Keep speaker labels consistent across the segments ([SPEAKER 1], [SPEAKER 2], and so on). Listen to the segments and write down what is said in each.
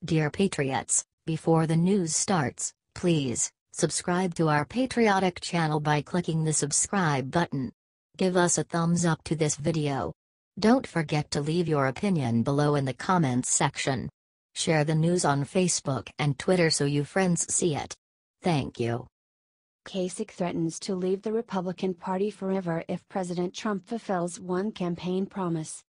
[SPEAKER 1] Dear Patriots, before the news starts, please subscribe to our patriotic channel by clicking the subscribe button. Give us a thumbs up to this video. Don't forget to leave your opinion below in the comments section. Share the news on Facebook and Twitter so your friends see it. Thank you.
[SPEAKER 2] Kasich threatens to leave the Republican Party forever if President Trump fulfills one campaign promise.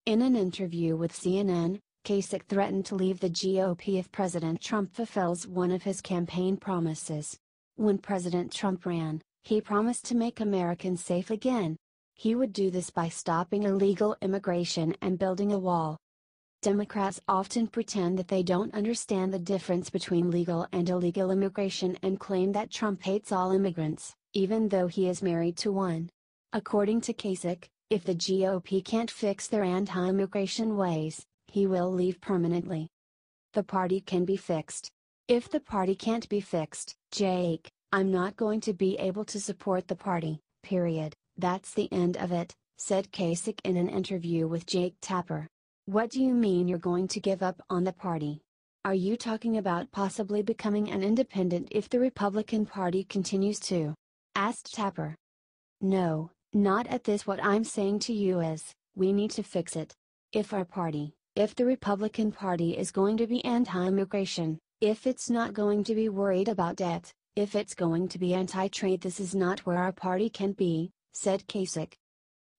[SPEAKER 2] In an interview with CNN, Kasich threatened to leave the GOP if President Trump fulfills one of his campaign promises. When President Trump ran, he promised to make Americans safe again. He would do this by stopping illegal immigration and building a wall. Democrats often pretend that they don't understand the difference between legal and illegal immigration and claim that Trump hates all immigrants, even though he is married to one. According to Kasich, if the GOP can't fix their anti-immigration ways, he will leave permanently. The party can be fixed. If the party can't be fixed, Jake, I'm not going to be able to support the party, period. That's the end of it, said Kasich in an interview with Jake Tapper. What do you mean you're going to give up on the party? Are you talking about possibly becoming an independent if the Republican Party continues to? Asked Tapper. No, not at this. What I'm saying to you is, we need to fix it. If the Republican Party is going to be anti-immigration, if it's not going to be worried about debt, if it's going to be anti-trade, this is not where our party can be, said Kasich.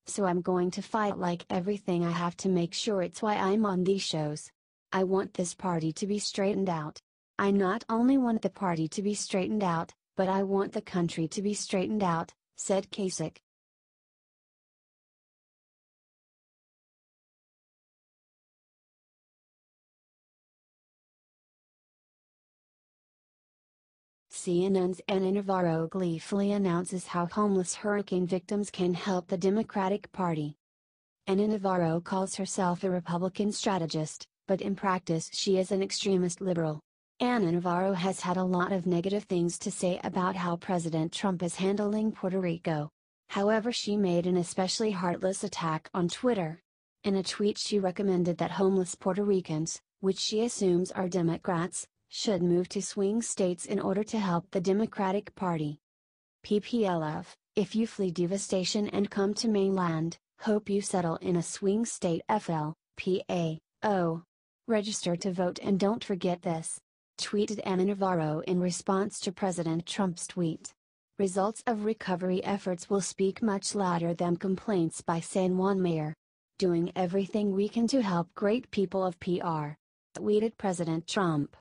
[SPEAKER 2] So I'm going to fight like everything I have to make sure it's why I'm on these shows. I want this party to be straightened out. I not only want the party to be straightened out, but I want the country to be straightened out, said Kasich. CNN's Ana Navarro gleefully announces how homeless hurricane victims can help the Democratic Party. Ana Navarro calls herself a Republican strategist, but in practice she is an extremist liberal. Ana Navarro has had a lot of negative things to say about how President Trump is handling Puerto Rico. However, she made an especially heartless attack on Twitter. In a tweet, she recommended that homeless Puerto Ricans, which she assumes are Democrats, should move to swing states in order to help the Democratic Party. PPLF, if you flee devastation and come to mainland, hope you settle in a swing state. FLPAO. Register to vote and don't forget this, tweeted Ana Navarro in response to President Trump's tweet. Results of recovery efforts will speak much louder than complaints by San Juan Mayor. Doing everything we can to help great people of PR, tweeted President Trump.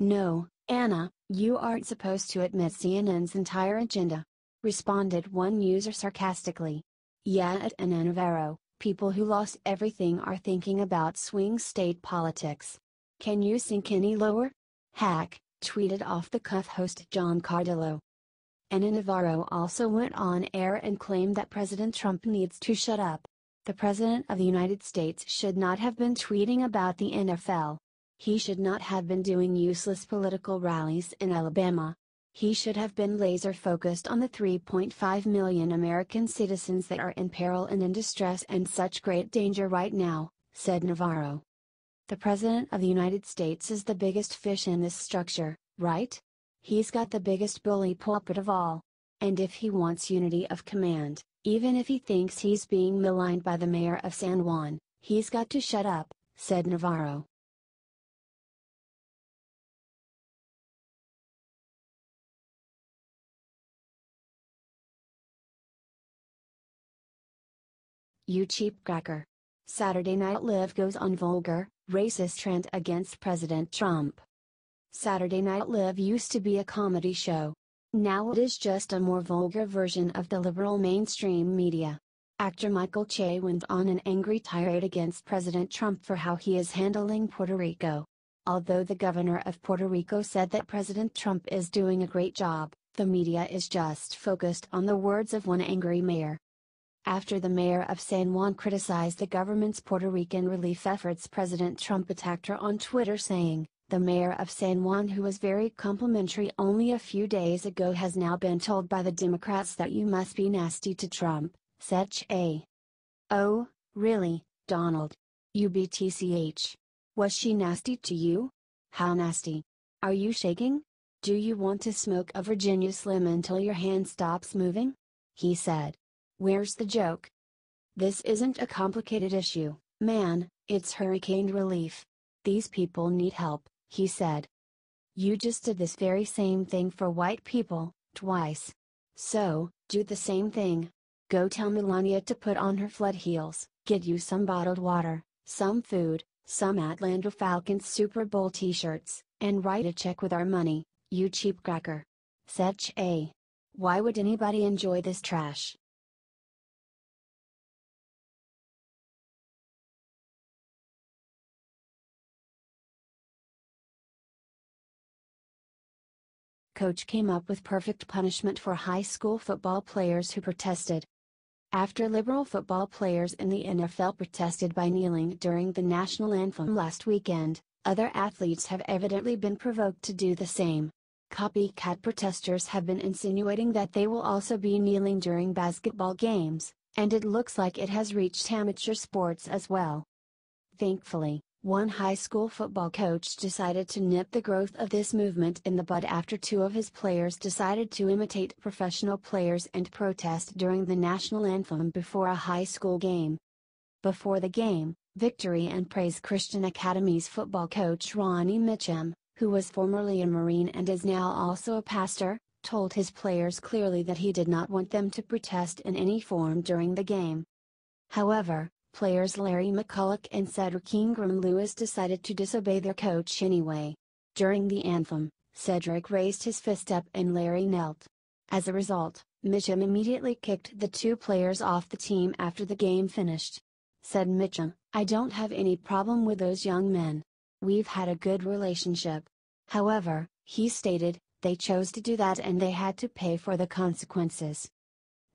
[SPEAKER 2] No, Anna, you aren't supposed to admit CNN's entire agenda, responded one user sarcastically. Yeah, at Ana Navarro, people who lost everything are thinking about swing state politics. Can you sink any lower? Hack, tweeted off-the-cuff host John Cardillo. Ana Navarro also went on air and claimed that President Trump needs to shut up. The President of the United States should not have been tweeting about the NFL. He should not have been doing useless political rallies in Alabama. He should have been laser focused on the 3.5 million American citizens that are in peril and in distress and such great danger right now, said Navarro. The President of the United States is the biggest fish in this structure, right? He's got the biggest bully pulpit of all. And if he wants unity of command, even if he thinks he's being maligned by the mayor of San Juan, he's got to shut up, said Navarro. You cheap cracker. Saturday Night Live goes on vulgar, racist rant against President Trump. Saturday Night Live used to be a comedy show. Now it is just a more vulgar version of the liberal mainstream media. Actor Michael Che went on an angry tirade against President Trump for how he is handling Puerto Rico. Although the governor of Puerto Rico said that President Trump is doing a great job, the media is just focused on the words of one angry mayor. After the mayor of San Juan criticized the government's Puerto Rican relief efforts, President Trump attacked her on Twitter saying, "The mayor of San Juan, who was very complimentary only a few days ago, has now been told by the Democrats that you must be nasty to Trump," said Che. "Oh, really, Donald? UBTCH. Was she nasty to you? How nasty. Are you shaking? Do you want to smoke a Virginia Slim until your hand stops moving? He said. Where's the joke? This isn't a complicated issue, man, it's hurricane relief. These people need help, he said. You just did this very same thing for white people, twice. So, do the same thing. Go tell Melania to put on her flood heels, get you some bottled water, some food, some Atlanta Falcons Super Bowl t-shirts, and write a check with our money, you cheap cracker. Such a. Why would anybody enjoy this trash? Coach came up with perfect punishment for high school football players who protested. After liberal football players in the NFL protested by kneeling during the national anthem last weekend, other athletes have evidently been provoked to do the same. Copycat protesters have been insinuating that they will also be kneeling during basketball games, and it looks like it has reached amateur sports as well. Thankfully, one high school football coach decided to nip the growth of this movement in the bud after two of his players decided to imitate professional players and protest during the national anthem before a high school game. Before the game, Victory and Praise Christian Academy's football coach Ronnie Mitchum, who was formerly a Marine and is now also a pastor, told his players clearly that he did not want them to protest in any form during the game. However, players Larry McCulloch and Cedric Ingram Lewis decided to disobey their coach anyway. During the anthem, Cedric raised his fist up and Larry knelt. As a result, Mitchum immediately kicked the two players off the team after the game finished. Said Mitchum, I don't have any problem with those young men. We've had a good relationship. However, he stated, they chose to do that and they had to pay for the consequences.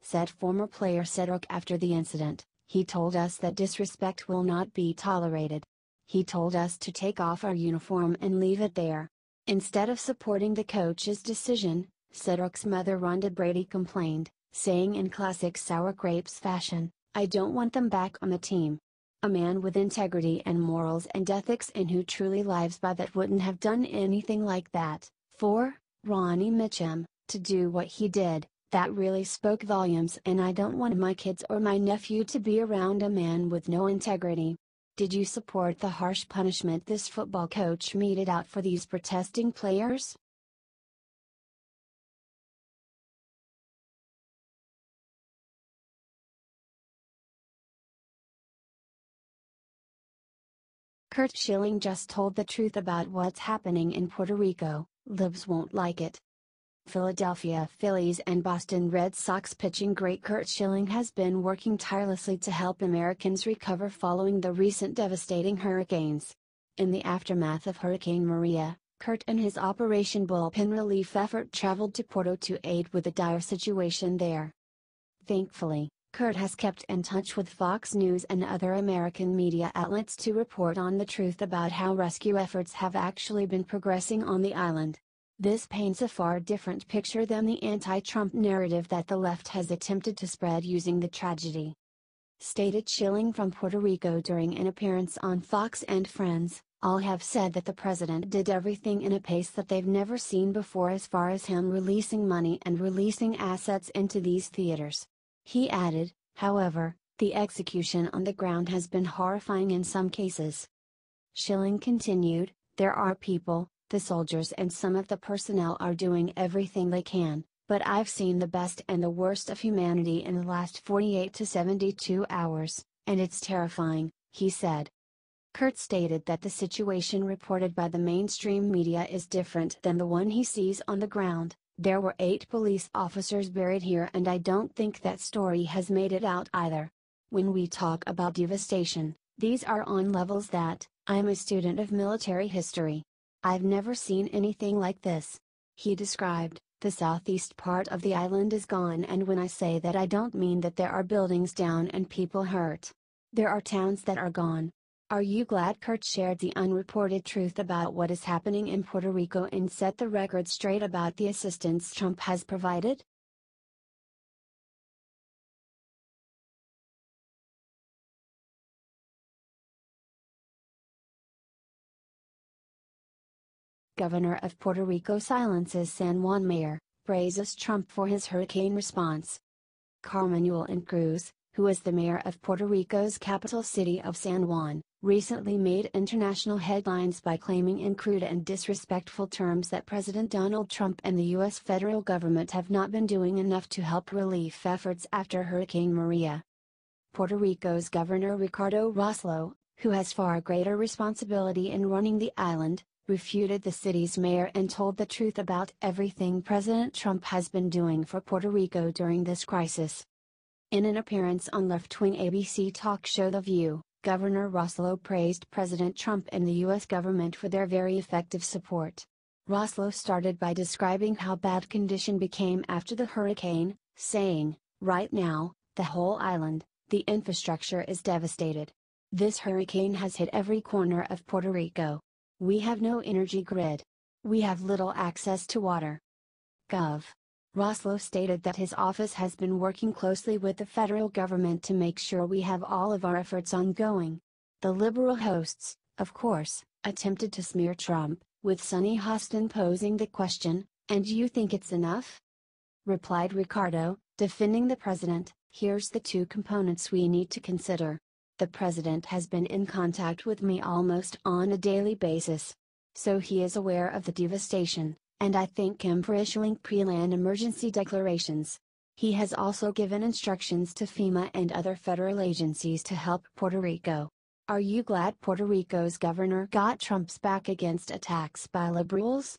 [SPEAKER 2] Said former player Cedric after the incident, he told us that disrespect will not be tolerated. He told us to take off our uniform and leave it there. Instead of supporting the coach's decision, Cedric's mother Rhonda Brady complained, saying in classic sour grapes fashion, I don't want them back on the team. A man with integrity and morals and ethics and who truly lives by that wouldn't have done anything like that. For Ronnie Mitchum, to do what he did, that really spoke volumes, and I don't want my kids or my nephew to be around a man with no integrity. Did you support the harsh punishment this football coach meted out for these protesting players? Curt Schilling just told the truth about what's happening in Puerto Rico. Libs won't like it. Philadelphia Phillies and Boston Red Sox pitching great Curt Schilling has been working tirelessly to help Americans recover following the recent devastating hurricanes. In the aftermath of Hurricane Maria, Curt and his Operation Bullpen relief effort traveled to Puerto to aid with the dire situation there. Thankfully, Curt has kept in touch with Fox News and other American media outlets to report on the truth about how rescue efforts have actually been progressing on the island. This paints a far different picture than the anti-Trump narrative that the left has attempted to spread using the tragedy. Stated Schilling from Puerto Rico during an appearance on Fox and Friends, all have said that the president did everything in a pace that they've never seen before as far as him releasing money and releasing assets into these theaters. He added, however, the execution on the ground has been horrifying in some cases. Schilling continued, there are people, the soldiers and some of the personnel are doing everything they can, but I've seen the best and the worst of humanity in the last 48 to 72 hours, and it's terrifying, he said. Curt stated that the situation reported by the mainstream media is different than the one he sees on the ground. There were 8 police officers buried here and I don't think that story has made it out either. When we talk about devastation, these are on levels that, I'm a student of military history. I've never seen anything like this. He described, the southeast part of the island is gone, and when I say that I don't mean that there are buildings down and people hurt. There are towns that are gone. Are you glad Curt shared the unreported truth about what is happening in Puerto Rico and set the record straight about the assistance Trump has provided? Governor of Puerto Rico silences San Juan mayor, praises Trump for his hurricane response. Carmanuel and Cruz, who is the mayor of Puerto Rico's capital city of San Juan, recently made international headlines by claiming in crude and disrespectful terms that President Donald Trump and the U.S. federal government have not been doing enough to help relief efforts after Hurricane Maria. Puerto Rico's Governor Ricardo Rossello, who has far greater responsibility in running the island, refuted the city's mayor and told the truth about everything President Trump has been doing for Puerto Rico during this crisis. In an appearance on left-wing ABC talk show The View, Governor Rossello praised President Trump and the U.S. government for their very effective support. Rossello started by describing how bad condition became after the hurricane, saying, "Right now, the whole island, the infrastructure is devastated. This hurricane has hit every corner of Puerto Rico. We have no energy grid. We have little access to water." Gov. Rossello stated that his office has been working closely with the federal government to make sure we have all of our efforts ongoing. The liberal hosts, of course, attempted to smear Trump, with Sonny Hostin posing the question, "And you think it's enough?" Replied Ricardo, defending the president, "Here's the two components we need to consider. The president has been in contact with me almost on a daily basis. So he is aware of the devastation, and I thank him for issuing pre-land emergency declarations. He has also given instructions to FEMA and other federal agencies to help Puerto Rico. Are you glad Puerto Rico's governor got Trump's back against attacks by liberals?"